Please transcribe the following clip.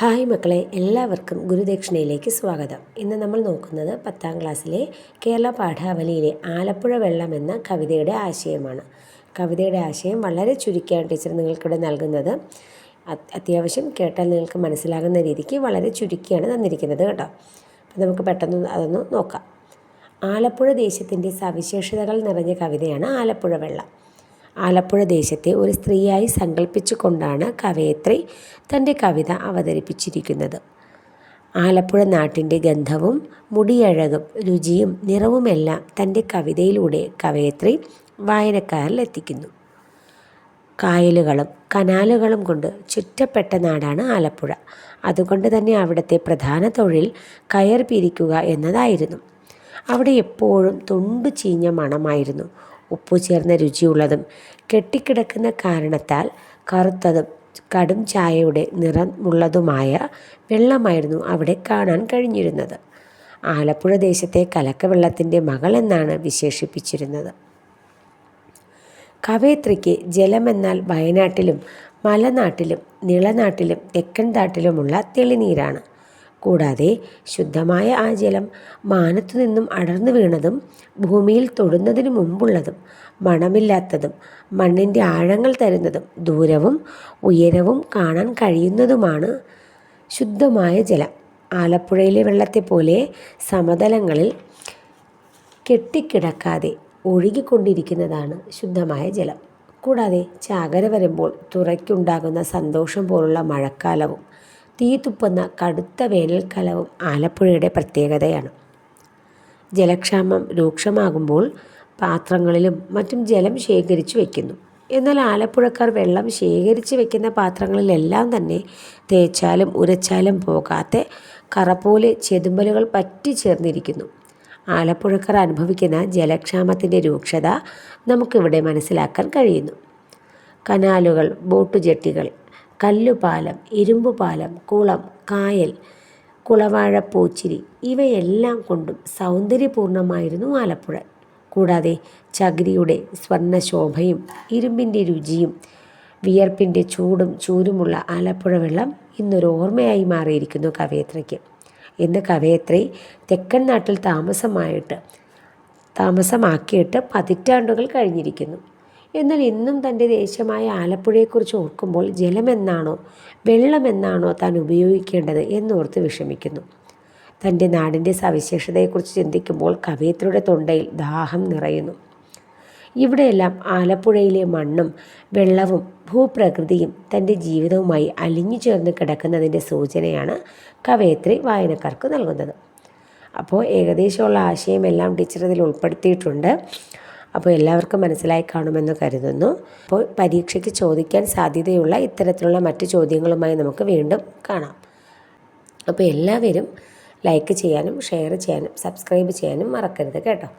Hi മക്കളെ, എല്ലാവർക്കും ഗുരുദക്ഷിണയിലേക്ക് സ്വാഗതം. ഇന്ന് നമ്മൾ നോക്കുന്നത് 10ാം ക്ലാസ്സിലെ കേരള പാഠാവലിയിലെ ആലപ്പുഴ വെള്ളം എന്ന കവിതയുടെ ആശയമാണ്. കവിതയുടെ ആശയം വളരെ ചുരുക്കിയാണ് ടീച്ചർ നിങ്ങൾക്കിവിടെ നൽകുന്നത്. അത്യാവശ്യം കേട്ടാൽ നിങ്ങൾക്ക് മനസ്സിലാകുന്ന രീതിക്ക് വളരെ ചുരുക്കിയാണ് തന്നിരിക്കുന്നത് കേട്ടോ. അപ്പോൾ നമുക്ക് പെട്ടെന്ന് അതൊന്ന് നോക്കാം. ആലപ്പുഴ ദേശത്തിൻ്റെ സവിശേഷതകൾ നിറഞ്ഞ കവിതയാണ് ആലപ്പുഴ വെള്ളം. ആലപ്പുഴ ദേശത്തെ ഒരു സ്ത്രീയായി സങ്കല്പിച്ചുകൊണ്ടാണ് കവയത്രി തൻ്റെ കവിത അവതരിപ്പിച്ചിരിക്കുന്നത്. ആലപ്പുഴ നാട്ടിൻ്റെ ഗന്ധവും മുടിയഴകും രുചിയും നിറവുമെല്ലാം തൻ്റെ കവിതയിലൂടെ കവയത്രി വായനക്കാരിലെത്തിക്കുന്നു. കായലുകളും കനാലുകളും കൊണ്ട് ചുറ്റപ്പെട്ട നാടാണ് ആലപ്പുഴ. അതുകൊണ്ട് തന്നെ അവിടുത്തെ പ്രധാന തൊഴിൽ കയർ പിരിക്കുക എന്നതായിരുന്നു. അവിടെ എപ്പോഴും തൊണ്ടു ചീഞ്ഞ മണമായിരുന്നു. ഉപ്പു ചേർന്ന രുചിയുള്ളതും കെട്ടിക്കിടക്കുന്ന കാരണത്താൽ കറുത്തതും കടും ചായയുടെ നിറമുള്ളതുമായ വെള്ളമായിരുന്നു അവിടെ കാണാൻ കഴിഞ്ഞിരുന്നത്. ആലപ്പുഴ ദേശത്തെ കലക്കവെള്ളത്തിൻ്റെ മകൾ എന്നാണ് വിശേഷിപ്പിച്ചിരുന്നത്. കവയത്രിക്ക് ജലമെന്നാൽ വയനാട്ടിലും മലനാട്ടിലും നിളനാട്ടിലും തെക്കൻ നാട്ടിലുമുള്ള തെളിനീരാണ്. കൂടാതെ ശുദ്ധമായ ആ ജലം മാനത്തു നിന്നും അടർന്നു വീണതും ഭൂമിയിൽ തൊടുന്നതിനു മുമ്പുള്ളതും മണമില്ലാത്തതും മണ്ണിൻ്റെ ആഴങ്ങൾ തരുന്നതും ദൂരവും ഉയരവും കാണാൻ കഴിയുന്നതുമാണ് ശുദ്ധമായ ജലം. ആലപ്പുഴയിലെ വെള്ളത്തെപ്പോലെ സമതലങ്ങളിൽ കെട്ടിക്കിടക്കാതെ ഒഴുകിക്കൊണ്ടിരിക്കുന്നതാണ് ശുദ്ധമായ ജലം. കൂടാതെ ചാകര വരുമ്പോൾ തുറയ്ക്കുണ്ടാകുന്ന സന്തോഷം പോലുള്ള മഴക്കാലവും തീതുപ്പുന്ന കടുത്ത വേനൽക്കാലവും ആലപ്പുഴയുടെ പ്രത്യേകതയാണ്. ജലക്ഷാമം രൂക്ഷമാകുമ്പോൾ പാത്രങ്ങളിലും മറ്റും ജലം ശേഖരിച്ചു വയ്ക്കുന്നു. എന്നാൽ ആലപ്പുഴക്കാർ വെള്ളം ശേഖരിച്ചു വയ്ക്കുന്ന പാത്രങ്ങളിലെല്ലാം തന്നെ തേച്ചാലും ഉരച്ചാലും പോകാത്ത കറ പോലെ ചെതുമ്പലുകൾ പറ്റിച്ചേർന്നിരിക്കുന്നു. ആലപ്പുഴക്കാർ അനുഭവിക്കുന്ന ജലക്ഷാമത്തിൻ്റെ രൂക്ഷത നമുക്കിവിടെ മനസ്സിലാക്കാൻ കഴിയുന്നു. കനാലുകൾ, ബോട്ടുജെട്ടികൾ, കല്ലുപാലം, ഇരുമ്പുപാലം, കുളം, കായൽ, കുളവാഴപ്പൂച്ചിരി ഇവയെല്ലാം കൊണ്ടും സൗന്ദര്യപൂർണ്ണമായിരുന്നു ആലപ്പുഴ. കൂടാതെ ചകിരിയുടെ സ്വർണ്ണശോഭയും ഇരുമ്പിൻ്റെ രുചിയും വിയർപ്പിൻ്റെ ചൂടും ചൂരുമുള്ള ആലപ്പുഴ വെള്ളം ഇന്നൊരു ഓർമ്മയായി മാറിയിരിക്കുന്നു കവയത്രിക്ക്. ഇന്ന് കവയത്രി തെക്കൻ നാട്ടിൽ താമസമാക്കിയിട്ട് പതിറ്റാണ്ടുകൾ കഴിഞ്ഞിരിക്കുന്നു. എന്നാൽ ഇന്നും തൻ്റെ ദേശമായ ആലപ്പുഴയെക്കുറിച്ച് ഓർക്കുമ്പോൾ ജലമെന്നാണോ വെള്ളമെന്നാണോ താൻ ഉപയോഗിക്കേണ്ടത് എന്നോർത്ത് വിഷമിക്കുന്നു. തൻ്റെ നാടിൻ്റെ സവിശേഷതയെക്കുറിച്ച് ചിന്തിക്കുമ്പോൾ കവയത്രിയുടെ തൊണ്ടയിൽ ദാഹം നിറയുന്നു. ഇവിടെയെല്ലാം ആലപ്പുഴയിലെ മണ്ണും വെള്ളവും ഭൂപ്രകൃതിയും തൻ്റെ ജീവിതവുമായി അലിഞ്ഞു ചേർന്ന് കിടക്കുന്നതിൻ്റെ സൂചനയാണ് കവയത്രി വായനക്കാർക്ക് നൽകുന്നത്. അപ്പോൾ ഏകദേശമുള്ള ആശയമെല്ലാം ടീച്ചർ ഇതിൽ ഉൾപ്പെടുത്തിയിട്ടുണ്ട്. അപ്പോൾ എല്ലാവർക്കും മനസ്സിലായി കാണുമെന്ന് കരുതുന്നു. അപ്പോൾ പരീക്ഷയ്ക്ക് ചോദിക്കാൻ സാധ്യതയുള്ള ഇത്തരത്തിലുള്ള മറ്റു ചോദ്യങ്ങളുമായി നമുക്ക് വീണ്ടും കാണാം. അപ്പോൾ എല്ലാവരും ലൈക്ക് ചെയ്യാനും ഷെയർ ചെയ്യാനും സബ്സ്ക്രൈബ് ചെയ്യാനും മറക്കരുത് കേട്ടോ.